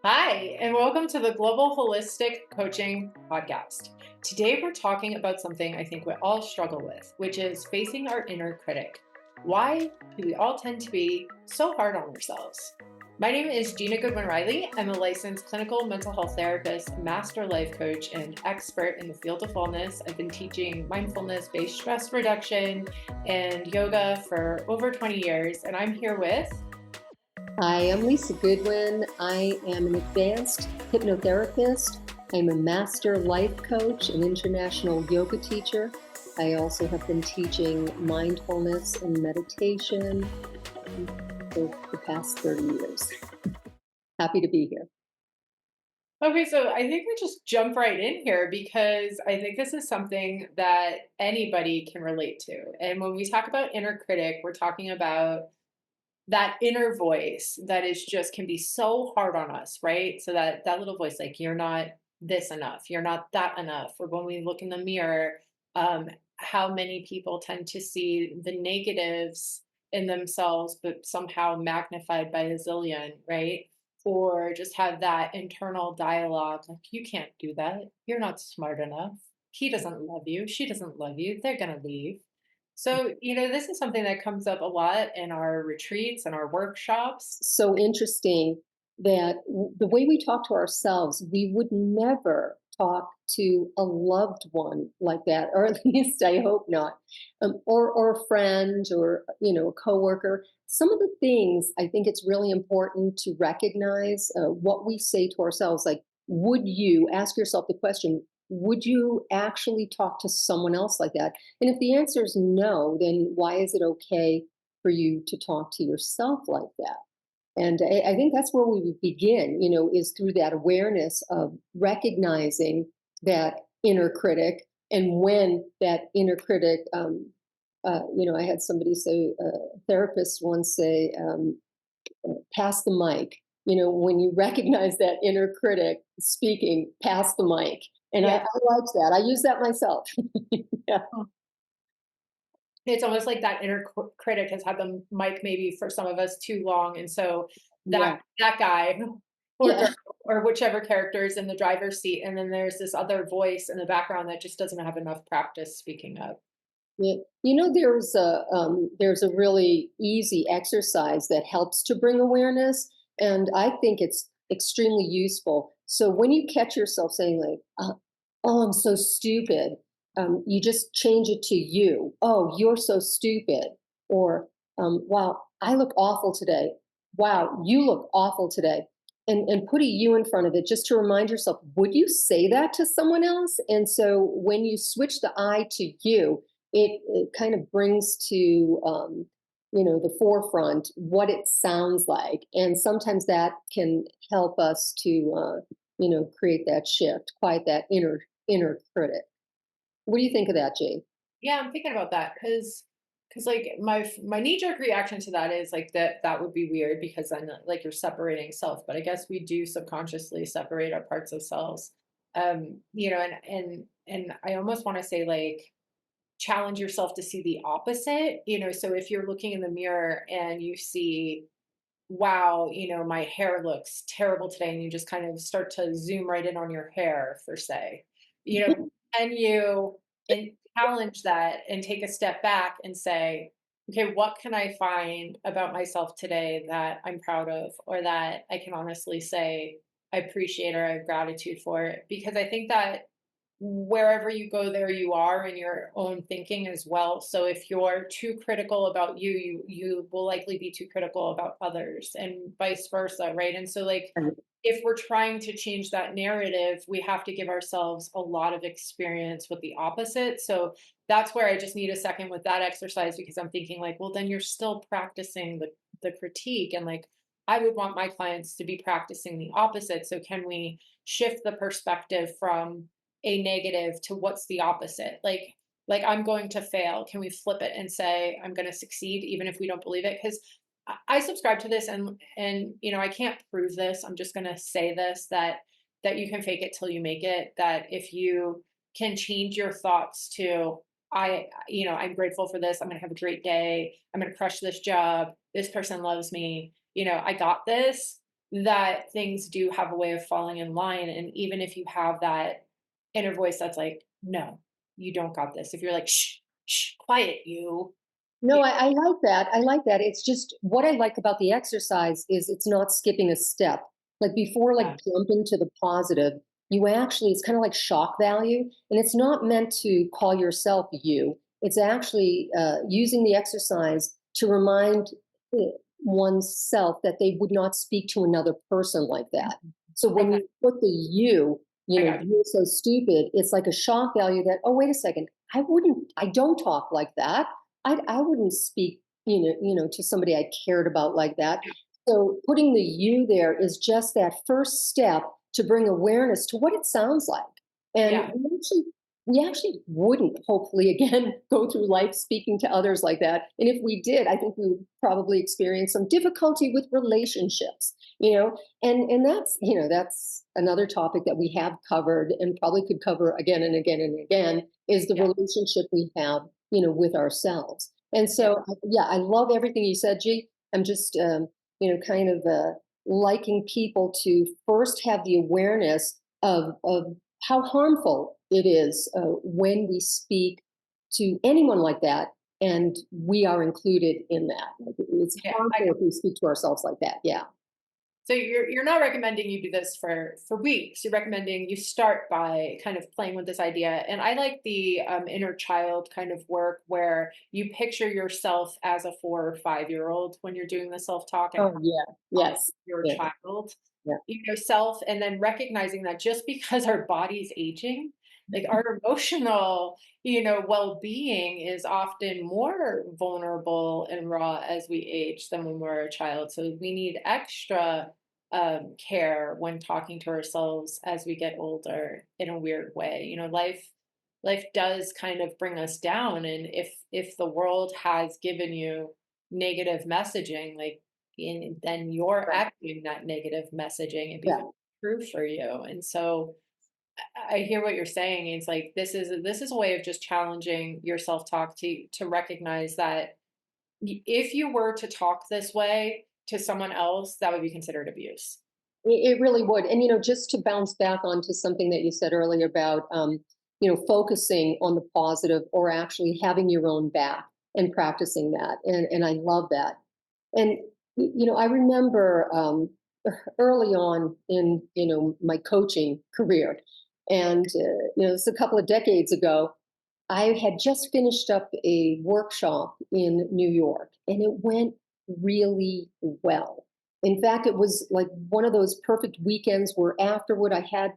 Hi, and welcome to the Global Holistic Coaching Podcast. Today, we're talking about something I think we all struggle with, which is facing our inner critic. Why do we all tend to be so hard on ourselves? My name is Gina Goodwin Riley. I'm a licensed clinical mental health therapist, master life coach, and expert in the field of wellness. I've been teaching mindfulness based stress reduction and yoga for over 20 years, and I'm here with. Hi, I'm Lisa Goodwin. I am an advanced hypnotherapist. I'm a master life coach, an international yoga teacher. I also have been teaching mindfulness and meditation for the past 30 years. Happy to be here. Okay, so I think we just jump right in here because I think this is something that anybody can relate to. And when we talk about inner critic, we're talking about that inner voice that is just can be so hard on us, right? So that little voice, like you're not this enough, you're not that enough. Or when we look in the mirror, how many people tend to see the negatives in themselves, but somehow magnified by a zillion, right? Or just have that internal dialogue like, you can't do that. You're not smart enough. He doesn't love you. She doesn't love you. They're going to leave. So, this is something that comes up a lot in our retreats and our workshops. So interesting that the way we talk to ourselves, we would never talk to a loved one like that, or at least I hope not, or a friend, or a coworker. Some of the things I think it's really important to recognize what we say to ourselves. Like, would you ask yourself the question? Would you actually talk to someone else like that? And if the answer is no, then why is it okay for you to talk to yourself like that? And I think that's where we would begin, is through that awareness of recognizing that inner critic. And when that inner critic, I had somebody say, a therapist once say, pass the mic. When you recognize that inner critic speaking, pass the mic. And I Yeah. like that. I use that myself. Yeah. It's almost like that inner critic has had the mic maybe for some of us too long. And so Yeah. that guy or girl Yeah. or whichever character is in the driver's seat. And then there's this other voice in the background that just doesn't have enough practice speaking up. Yeah. There's a really easy exercise that helps to bring awareness, and I think it's extremely useful. So when you catch yourself saying like, "Oh, I'm so stupid," you just change it to you. "Oh, you're so stupid," or "Wow, I look awful today." "Wow, you look awful today." And put a you in front of it just to remind yourself, would you say that to someone else? And so when you switch the I to you, it kind of brings to the forefront what it sounds like, and sometimes that can help us to create that shift, quiet that inner critic. What do you think of that, Jay? Yeah, I'm thinking about that because like my knee jerk reaction to that is like that would be weird because then like you're separating self, but I guess we do subconsciously separate our parts of selves. And I almost want to say like challenge yourself to see the opposite. So if you're looking in the mirror and you see, wow, my hair looks terrible today, and you just kind of start to zoom right in on your hair for say, and you and challenge that and take a step back and say, okay, what can I find about myself today that I'm proud of, or that I can honestly say I appreciate or I have gratitude for it? Because I think that wherever you go, there you are in your own thinking as well. So if you're too critical about you will likely be too critical about others, and vice versa, right? And so like if we're trying to change that narrative, we have to give ourselves a lot of experience with the opposite. So that's where I just need a second with that exercise, because I'm thinking like, well, then you're still practicing the critique, and like I would want my clients to be practicing the opposite. So can we shift the perspective from a negative to what's the opposite? Like I'm going to fail. Can we flip it and say I'm going to succeed even if we don't believe it? Because I subscribe to this, and I can't prove this. I'm just going to say this, that you can fake it till you make it. That if you can change your thoughts to I'm grateful for this. I'm going to have a great day. I'm going to crush this job. This person loves me. I got this. that things do have a way of falling in line. And even if you have that inner voice that's like, no, you don't got this. If you're like, shh, shh, quiet, No, I like that. I like that. It's just what I like about the exercise is it's not skipping a step. Like before, like yeah, jumping to the positive, you actually, it's kind of like shock value. And it's not meant to call yourself you. It's actually using the exercise to remind uh, oneself that they would not speak to another person like that. So when okay, you put the I got you're so stupid, it's like a shock value that, oh, wait a second, I don't talk like that. I wouldn't speak, to somebody I cared about like that. you. So putting the you there is just that first step to bring awareness to what it sounds like. And Yeah, we actually wouldn't hopefully again go through life speaking to others like that. And if we did, I think we would probably experience some difficulty with relationships, and that's another topic that we have covered and probably could cover again and again and again is the yeah, relationship we have with ourselves. And yeah, so, yeah, I love everything you said, G. I'm just, kind of liking people to first have the awareness of how harmful it is when we speak to anyone like that, and we are included in that. Like, it's yeah. harmful if we speak to ourselves like that. Yeah. So you're not recommending you do this for weeks. You're recommending you start by kind of playing with this idea. And I like the inner child kind of work where you picture yourself as a 4 or 5 year old when you're doing the self talk and Oh, yeah. how Yes. your Yeah. child, Yeah. self, and then recognizing that just because our body's aging, like our emotional, well-being is often more vulnerable and raw as we age than when we're a child. So we need extra care when talking to ourselves as we get older in a weird way. Life does kind of bring us down, and if the world has given you negative messaging, like, then you're Right. acting that negative messaging, it becomes Yeah. true for you. And so I hear what you're saying. It's like this is a way of just challenging your self-talk to recognize that if you were to talk this way to someone else, that would be considered abuse. It really would. And, just to bounce back onto something that you said earlier about, focusing on the positive or actually having your own back and practicing that. And I love that. And, I remember early on in, my coaching career, and, it's a couple of decades ago, I had just finished up a workshop in New York and it went really well. In fact, it was like one of those perfect weekends where afterward I had,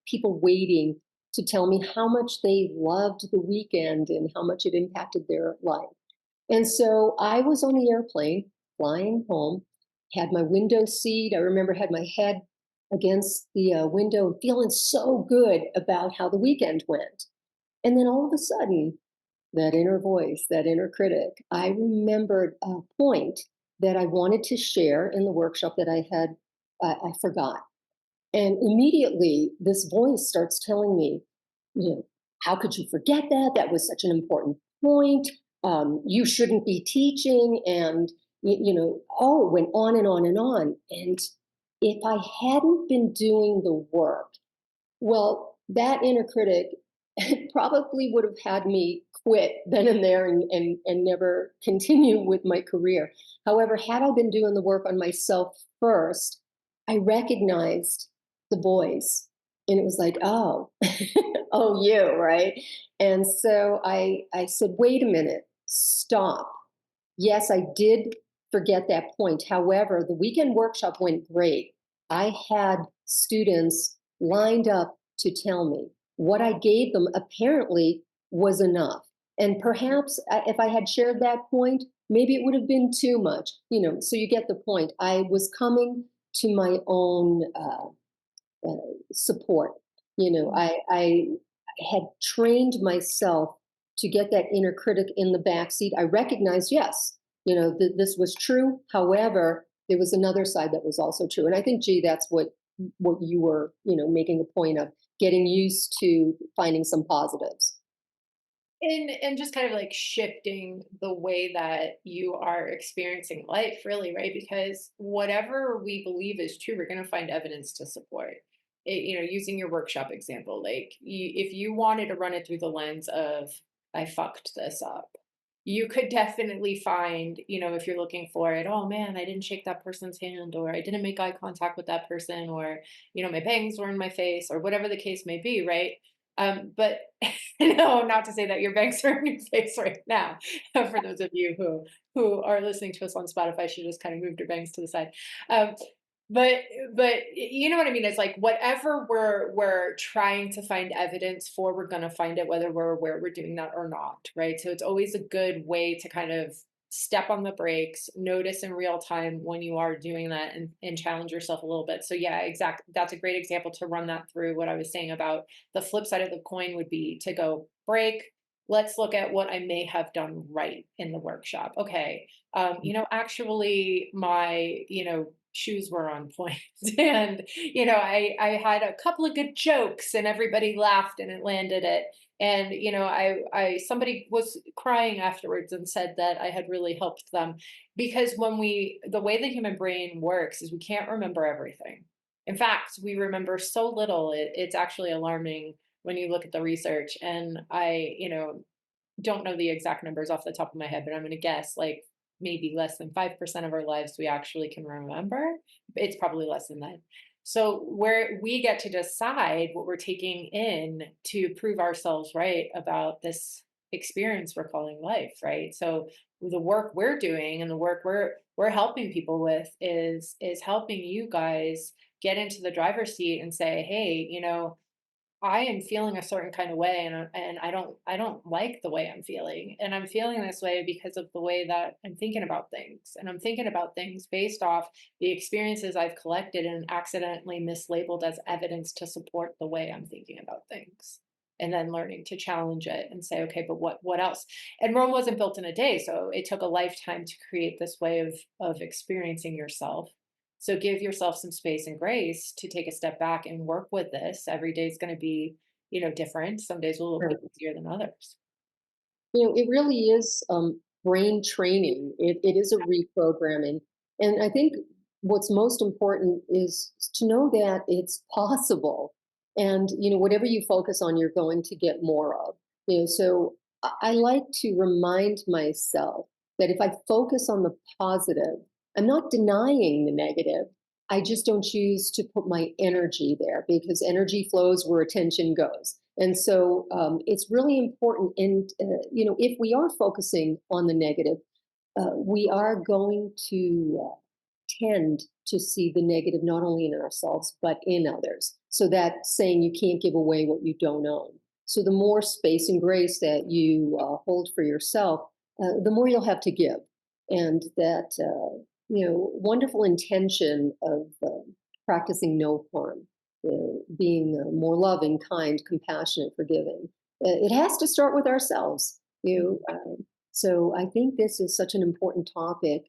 people waiting to tell me how much they loved the weekend and how much it impacted their life. And so I was on the airplane flying home, had my window seat. I remember had my head against the window and feeling so good about how the weekend went. And then all of a sudden, that inner voice, that inner critic, I remembered a point that I wanted to share in the workshop that I forgot. And immediately, this voice starts telling me, you know, how could you forget that? That was such an important point. You shouldn't be teaching. And, oh, it went on and on and on. And if I hadn't been doing the work, well, that inner critic probably would have had me quit then and there and never continue with my career. However, had I been doing the work on myself first, I recognized the voice and it was like, oh, oh, you, right? And so I said, wait a minute, stop. Yes, I did forget that point. However, the weekend workshop went great. I had students lined up to tell me what I gave them apparently was enough. And perhaps if I had shared that point, maybe it would have been too much, so you get the point. I was coming to my own uh, support. I had trained myself to get that inner critic in the backseat. I recognized, yes, this was true. However, there was another side that was also true. And I think, gee, that's what you were, making a point of getting used to finding some positives. And just kind of like shifting the way that you are experiencing life, really, right? Because whatever we believe is true, we're going to find evidence to support it. Using your workshop example, like if you wanted to run it through the lens of I fucked this up, you could definitely find, if you're looking for it, oh man, I didn't shake that person's hand, or I didn't make eye contact with that person, or my bangs were in my face, or whatever the case may be, right? But no, not to say that your bangs are in your face right now. For those of you who are listening to us on Spotify, she just kind of moved her bangs to the side. Um, but you know what I mean? It's like whatever we're trying to find evidence for, we're gonna find it whether we're aware we're doing that or not, right? So it's always a good way to kind of step on the brakes, notice in real time when you are doing that, and challenge yourself a little bit. So yeah, exactly. That's a great example to run that through what I was saying about the flip side of the coin would be to go break. Let's look at what I may have done right in the workshop. Okay. Actually my, shoes were on point and, I had a couple of good jokes and everybody laughed and it landed it. And, I somebody was crying afterwards and said that I had really helped them because the way the human brain works is we can't remember everything. In fact, we remember so little, it's actually alarming when you look at the research. And I, don't know the exact numbers off the top of my head, but I'm going to guess like maybe less than 5% of our lives we actually can remember. It's probably less than that. So where we get to decide what we're taking in to prove ourselves right about this experience we're calling life, right? So the work we're doing and the work we're helping people with is helping you guys get into the driver's seat and say, hey, I am feeling a certain kind of way, and I don't like the way I'm feeling. And I'm feeling this way because of the way that I'm thinking about things. And I'm thinking about things based off the experiences I've collected and accidentally mislabeled as evidence to support the way I'm thinking about things. And then learning to challenge it and say, okay, but what else? And Rome wasn't built in a day, so it took a lifetime to create this way of experiencing yourself. So give yourself some space and grace to take a step back and work with this. Every day is going to be, different. Some days will be easier than others. It really is brain training. It is a reprogramming. And I think what's most important is to know that it's possible. And, whatever you focus on, you're going to get more of. So I like to remind myself that if I focus on the positive, I'm not denying the negative. I just don't choose to put my energy there because energy flows where attention goes. And so it's really important. And, if we are focusing on the negative, we are going to tend to see the negative not only in ourselves, but in others. So that saying, you can't give away what you don't own. So the more space and grace that you hold for yourself, the more you'll have to give. And that, wonderful intention of practicing no harm, being more loving, kind, compassionate, forgiving. It has to start with ourselves. So I think this is such an important topic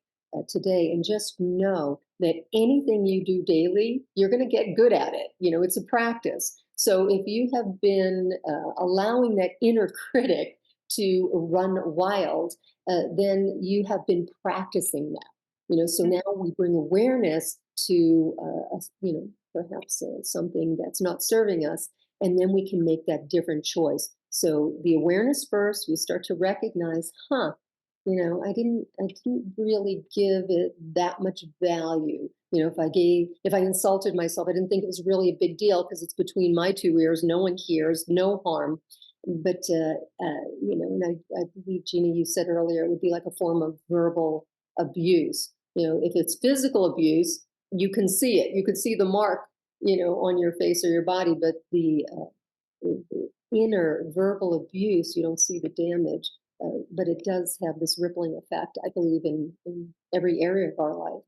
today. And just know that anything you do daily, you're going to get good at it. It's a practice. So if you have been allowing that inner critic to run wild, then you have been practicing that. So now we bring awareness to, perhaps something that's not serving us, and then we can make that different choice. So the awareness first, we start to recognize, I didn't really give it that much value. If I insulted myself, I didn't think it was really a big deal because it's between my two ears, no one hears, no harm. But and I believe, Gina, you said earlier it would be like a form of verbal abuse. If it's physical abuse, you can see it. You can see the mark, on your face or your body. But the inner verbal abuse, you don't see the damage. But it does have this rippling effect, I believe, in every area of our life.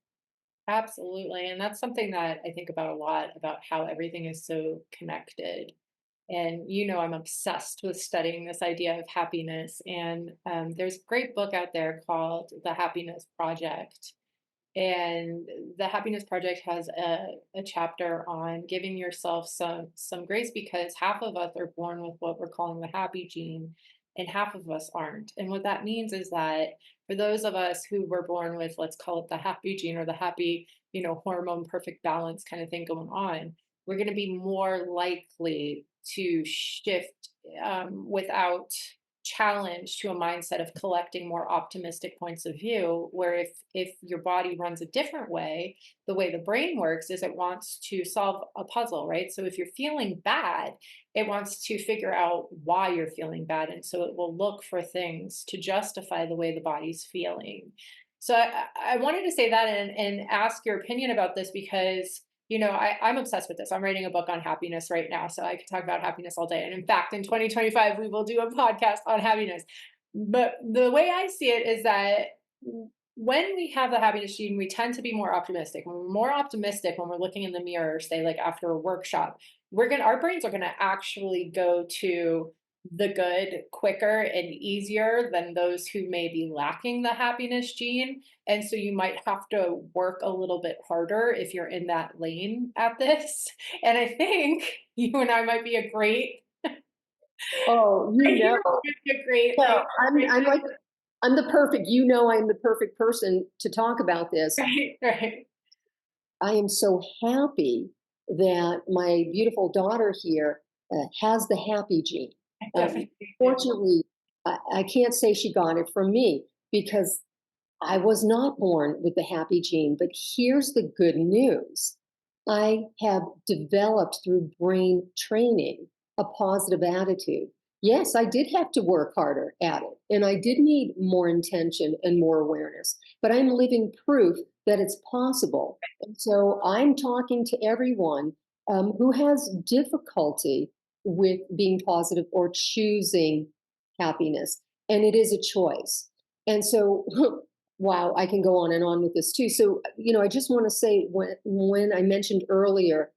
Absolutely. And that's something that I think about a lot about how everything is so connected. And I'm obsessed with studying this idea of happiness. And there's a great book out there called The Happiness Project. And the Happiness Project has a chapter on giving yourself some grace because half of us are born with what we're calling the happy gene, and half of us aren't. And what that means is that for those of us who were born with, let's call it the happy gene or the happy, hormone perfect balance kind of thing going on, we're going to be more likely to shift without challenge to a mindset of collecting more optimistic points of view, where if your body runs a different way, the way the brain works is it wants to solve a puzzle, right? So if you're feeling bad, it wants to figure out why you're feeling bad, and so it will look for things to justify the way the body's feeling. So I wanted to say that and ask your opinion about this because I'm obsessed with this. I'm writing a book on happiness right now, so I could talk about happiness all day. And in fact, in 2025, we will do a podcast on happiness. But the way I see it is that when we have the happiness gene, we tend to be more optimistic. When we're more optimistic, when we're looking in the mirror, say like after a workshop, our brains are gonna actually go to the good quicker and easier than those who may be lacking the happiness gene. And so you might have to work a little bit harder if you're in that lane at this. And I think you and I might be a great, Oh, I think we're gonna be a great, well, like, I'm like, I'm the perfect, I'm the perfect person to talk about this. right, right. I am so happy that my beautiful daughter here has the happy gene. I Um, definitely do. Fortunately, I can't say she got it from me because I was not born with the happy gene. But here's the good news: I have developed through brain training a positive attitude. Yes, I did have to work harder at it, and I did need more intention and more awareness, but I'm living proof that it's possible. And so I'm talking to everyone who has difficulty with being positive or choosing happiness, and it is a choice. And so, wow, I can go on and on with this too. So, I just want to say when I mentioned earlier,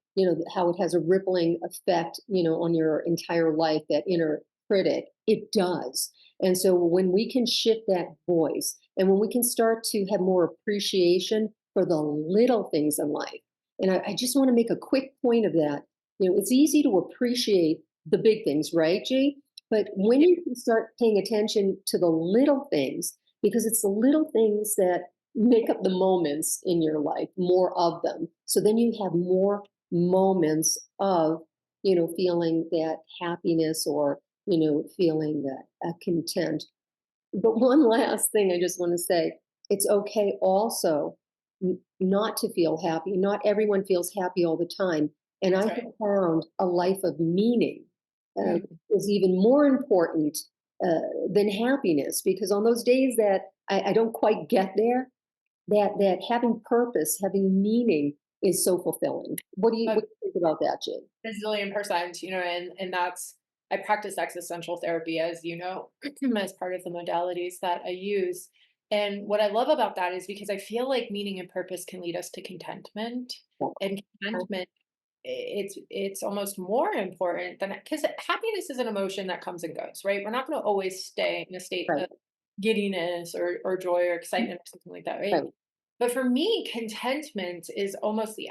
how it has a rippling effect, on your entire life, that inner critic, it does. And so when we can shift that voice and when we can start to have more appreciation for the little things in life, and I just want to make a quick point of that. It's easy to appreciate the big things, right, Jay? But when Yeah, you can start paying attention to the little things, because it's the little things that make up the moments in your life, more of them. So then you have more moments of, feeling that happiness or, feeling that content. But one last thing I just want to say, it's okay also not to feel happy. Not everyone feels happy all the time. And I that's have right. found a life of meaning uh, Mm, is even more important than happiness, because on those days that I don't quite get there, that having purpose, having meaning is so fulfilling. a What do you think about that, Jay? bazillion percent, and that's I practice existential therapy, as you know, as part of the modalities that I use. And what I love about that is because I feel like meaning and purpose can lead us to contentment. And contentment, it's almost more important than because happiness is an emotion that comes and goes, right? We're not going to always stay in a state Right, of giddiness or joy or excitement or something like that, right? right, But for me, contentment is almost the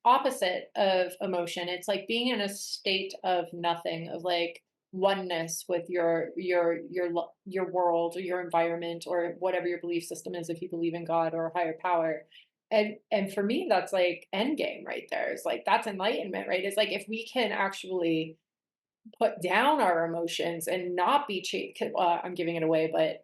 opposite of emotion. It's like being in a state of nothing, of like oneness with your world or your environment or whatever your belief system is, if you believe in God or a higher power. And for me, that's like end game right there. It's like that's enlightenment, right? It's like if we can actually put down our emotions and not be I'm giving it away, but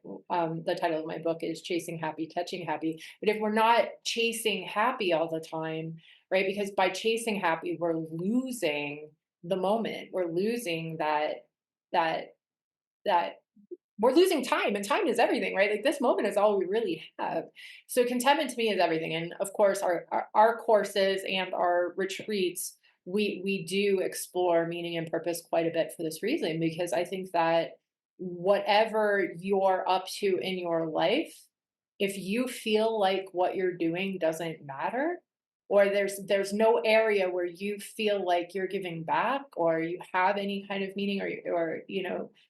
the title of my book is Chasing Happy, Catching Happy. But if we're not chasing happy all the time, right? Because by chasing happy, we're losing the moment. We're losing that that we're losing time, and time is everything, right? Like this moment is all we really have. So contentment to me is everything. And of course, our courses and our retreats, we do explore meaning and purpose quite a bit for this reason, because I think that whatever you're up to in your life, if you feel like what you're doing doesn't matter, or there's no area where you feel like you're giving back or you have any kind of meaning, or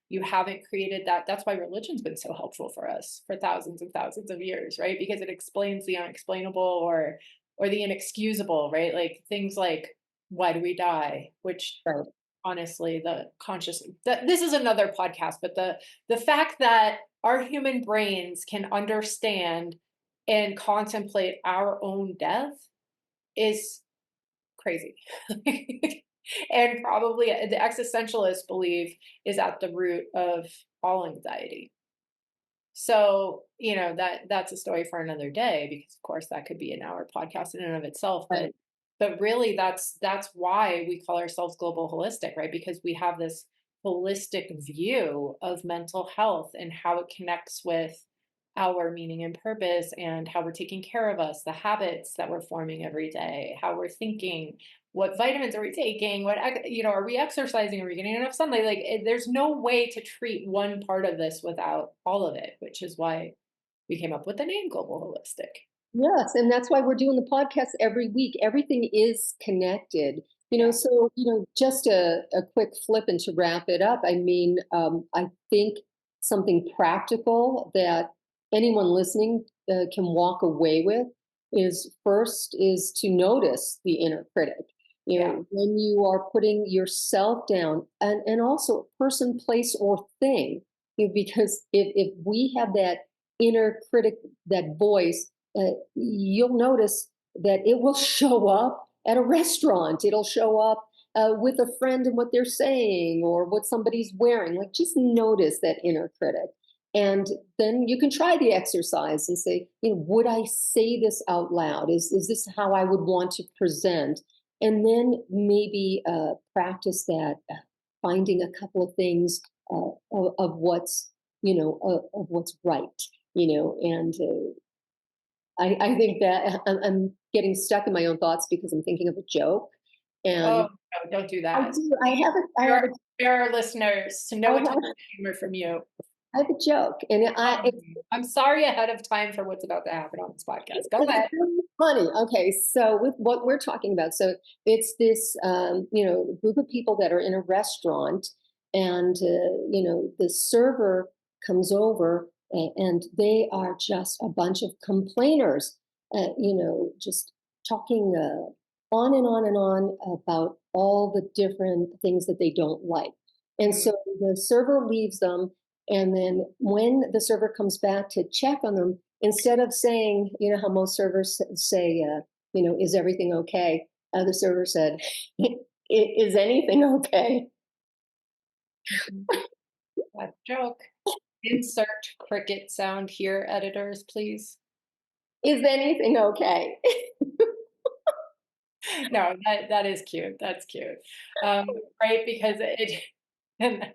you haven't created that. That's why religion's been so helpful for us for thousands and thousands of years, right? Because it explains the unexplainable, or the inexcusable, right? Like things like why do we die, which right. honestly, this is another podcast, but the fact that our human brains can understand and contemplate our own death is crazy. And probably the existentialist belief is at the root of all anxiety. So, that's a story for another day because of course that could be an hour podcast in and of itself, Right. but really that's why we call ourselves global holistic, right? Because we have this holistic view of mental health and how it connects with our meaning and purpose and how we're taking care of us, the habits that we're forming every day, how we're thinking, what vitamins are we taking, are we exercising, are we getting enough sunlight? Like there's no way to treat one part of this without all of it, which is why we came up with the name global holistic. Yes, and that's why we're doing the podcast every week. Everything is connected. Yeah. So, just a quick flip and to wrap it up, I mean, I think something practical that anyone listening can walk away with is first is to notice the inner critic. Yeah. When you are putting yourself down and also person, place, or thing, because if we have that inner critic, that voice, you'll notice that it will show up at a restaurant. It'll show up with a friend and what they're saying or what somebody's wearing. Like, just notice that inner critic. And then you can try the exercise and say, would I say this out loud? Is this how I would want to present? And then maybe practice that, finding a couple of things of what's, of what's right, and I think that I'm getting stuck in my own thoughts because I'm thinking of a joke, Oh and no, don't do I that. do. I have a. I have Spare a. spare our listeners to I know a have, type of humor from you. I have a joke, and it's I'm sorry ahead of time for what's about to happen on this podcast. Go it's ahead. really funny. Okay, so with what we're talking about, so it's this group of people that are in a restaurant, and the server comes over, and they are just a bunch of complainers, just talking on and on and on about all the different things that they don't like. And Mm, so the server leaves them, and then when the server comes back to check on them, instead of saying, how most servers say, is everything okay? The server said, is anything okay? mhm. Bad joke. Insert cricket sound here, editors, please. Is anything okay? No, that is cute. That's cute. Um, right? Because it and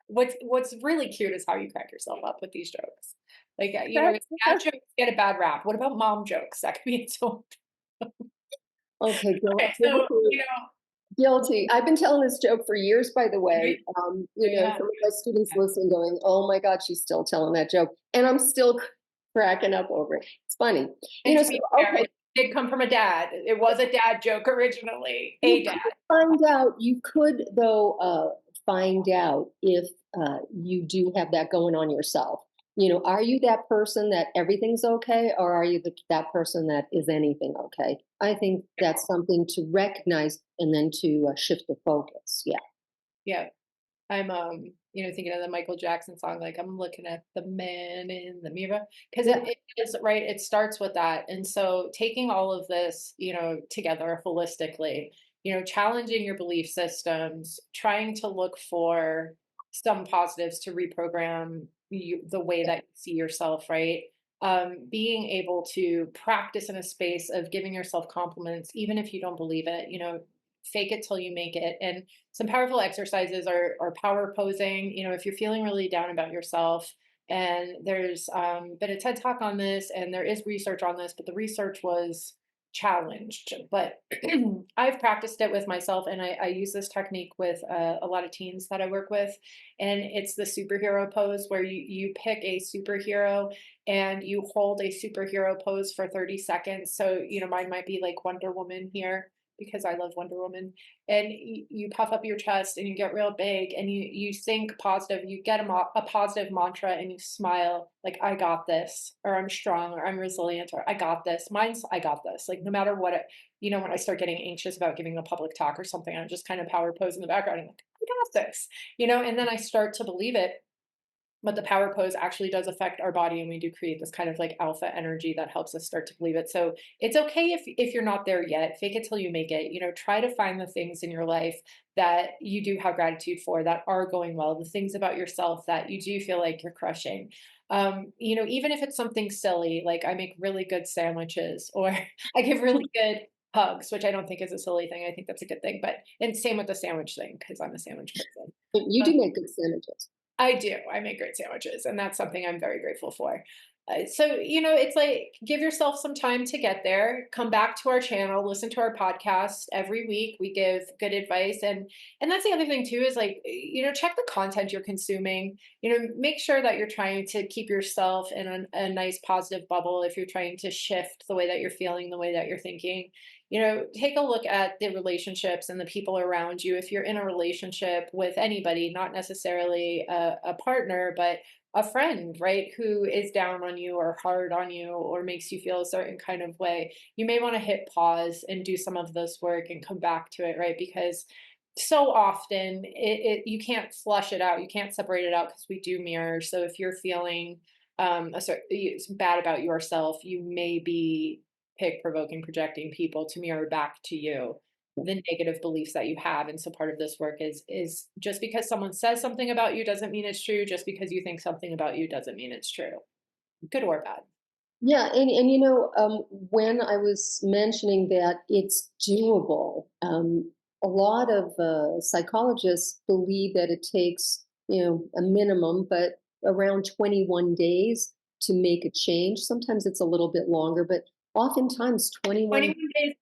what's really cute is how you crack yourself up with these jokes. Like, dad jokes get a bad rap. What about mom jokes? That could be its own. Okay, Okay, so, guilty. Guilty. I've been telling this joke for years, by the you way. you have Some of my students listen, going, "Oh my God, she's still telling that joke," and I'm still cracking up over it. It's funny, and to So be fair, okay, it did come from a dad. It was a dad joke originally, a you dad. could find out. You could, though, find out if you do have that going on yourself. Are you that person that everything's okay, or are you that person that is anything okay? I think that's something to recognize and then to shift the focus. Yeah. Yeah. I'm, thinking of the Michael Jackson song, like, "I'm looking at the man in the mirror," 'cause Yeah. it is right, it starts with that, and so taking all of this, together holistically, challenging your belief systems, trying to look for some positives to reprogram the way Yeah. that you see yourself, right? Being able to practice in a space of giving yourself compliments, even if you don't believe it, fake it till you make it, and some powerful exercises are power posing. If you're feeling really down about yourself, and there's been a TED talk on this, and there is research on this, but the research was challenged. But I've practiced it with myself, and I use this technique with a lot of teens that I work with, and it's the superhero pose where you pick a superhero and you hold a superhero pose for 30 seconds. So mine might be like Wonder Woman here because I love Wonder Woman, and you puff up your chest and you get real big and you think positive, you get a positive mantra and you smile like I got this, or I'm strong, or I'm resilient, or I got this. Mine's I got this. Like no matter what it, when I start getting anxious about giving a public talk or something, I'm just kind of power pose in the background. I'm like, I got this, and then I start to believe it. But the power pose actually does affect our body, and we do create this kind of like alpha energy that helps us start to believe it. So it's okay if you're not there yet. Fake it till you make it. Try to find the things in your life that you do have gratitude for, that are going well, the things about yourself that you do feel like you're crushing. Even if it's something silly, like I make really good sandwiches, or I give really good hugs, which I don't think is a silly thing. I think that's a good thing. But and same with the sandwich thing, because I'm a sandwich person. But you do make good sandwiches. I do. I make great sandwiches, and that's something I'm very grateful for. It's like give yourself some time to get there. Come back to our channel, listen to our podcast every week. We give good advice, and that's the other thing too is like check the content you're consuming. Make sure that you're trying to keep yourself in a nice positive bubble. If you're trying to shift the way that you're feeling, the way that you're thinking, take a look at the relationships and the people around you. If you're in a relationship with anybody, not necessarily a partner, but a friend, right, who is down on you or hard on you or makes you feel a certain kind of way, you may want to hit pause and do some of this work and come back to it, right? Because so often you can't flush it out, you can't separate it out because we do mirror. So if you're feeling bad about yourself, you may be pick provoking projecting people to mirror back to you the negative beliefs that you have. And so part of this work is just because someone says something about you doesn't mean it's true. Just because you think something about you doesn't mean it's true, good or bad. Yeah, and when I was mentioning that it's doable, a lot of psychologists believe that it takes a minimum, but around 21 days to make a change. Sometimes it's a little bit longer, but oftentimes 21. 21 days,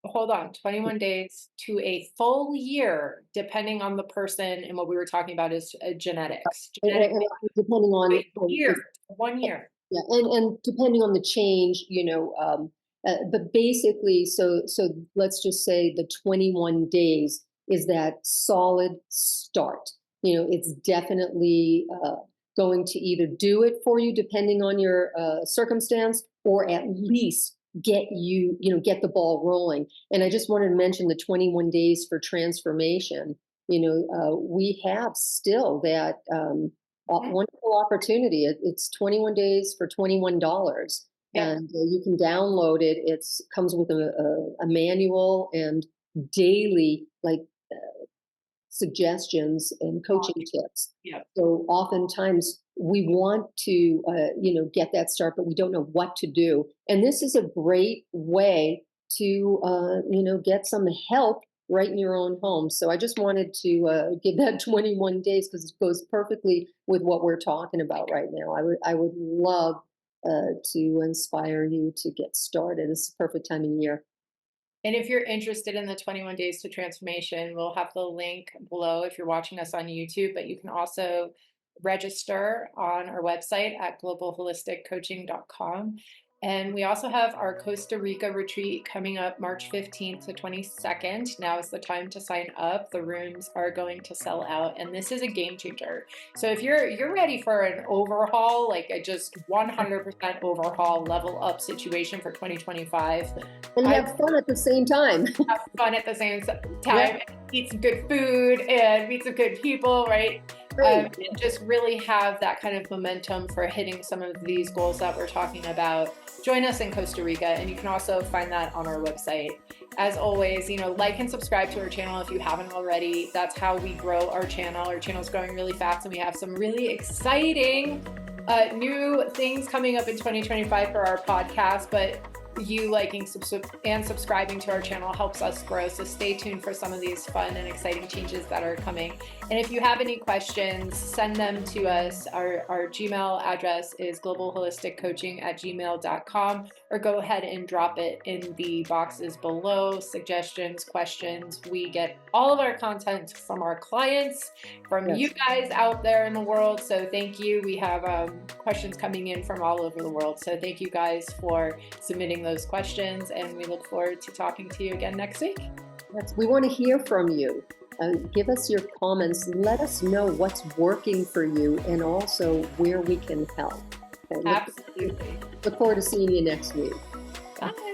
hold on, 21 days to a full year, depending on the person. And what we were talking about is genetics. And depending on A year, 1 year. yeah, and depending on the change, but basically, so let's just say the 21 days is that solid start. It's definitely going to either do it for you, depending on your circumstance, or at least get the ball rolling. And I just wanted to mention the 21 days for transformation. We have still that wonderful opportunity. It's 21 days for $21, Yep. and you can download it. It comes with a manual and daily suggestions and coaching tips. Yep. So oftentimes we want to, get that start, but we don't know what to do. And this is a great way to, get some help right in your own home. So I just wanted to give that 21 days because it goes perfectly with what we're talking about right now. I would love to inspire you to get started. It's the perfect time of year. And if you're interested in the 21 Days to Transformation, we'll have the link below if you're watching us on YouTube, but you can also register on our website at globalholisticcoaching.com. And we also have our Costa Rica retreat coming up March 15th to 22nd. Now is the time to sign up. The rooms are going to sell out, and this is a game changer. So if you're ready for an overhaul, like a just 100% overhaul, level up situation for 2025, and have fun at the same time. Have fun at the same time, Yeah. eat some good food and meet some good people, right? And just really have that kind of momentum for hitting some of these goals that we're talking about. Join us in Costa Rica, and you can also find that on our website. As always, like and subscribe to our channel if you haven't already. That's how we grow our channel. Our channel is growing really fast, and we have some really exciting new things coming up in 2025 for our podcast, but you liking and subscribing to our channel helps us grow. So stay tuned for some of these fun and exciting changes that are coming. And if you have any questions, send them to us. Our Gmail address is globalholisticcoaching@gmail.com, or go ahead and drop it in the boxes below. Suggestions, questions. We get all of our content from our clients, from you guys out there in the world. So thank you. We have questions coming in from all over the world. So thank you guys for submitting answering those questions. And we look forward to talking to you again next week. We want to hear from you. Give us your comments. Let us know what's working for you and also where we can help. Okay, Absolutely. look forward to seeing you next week. Bye.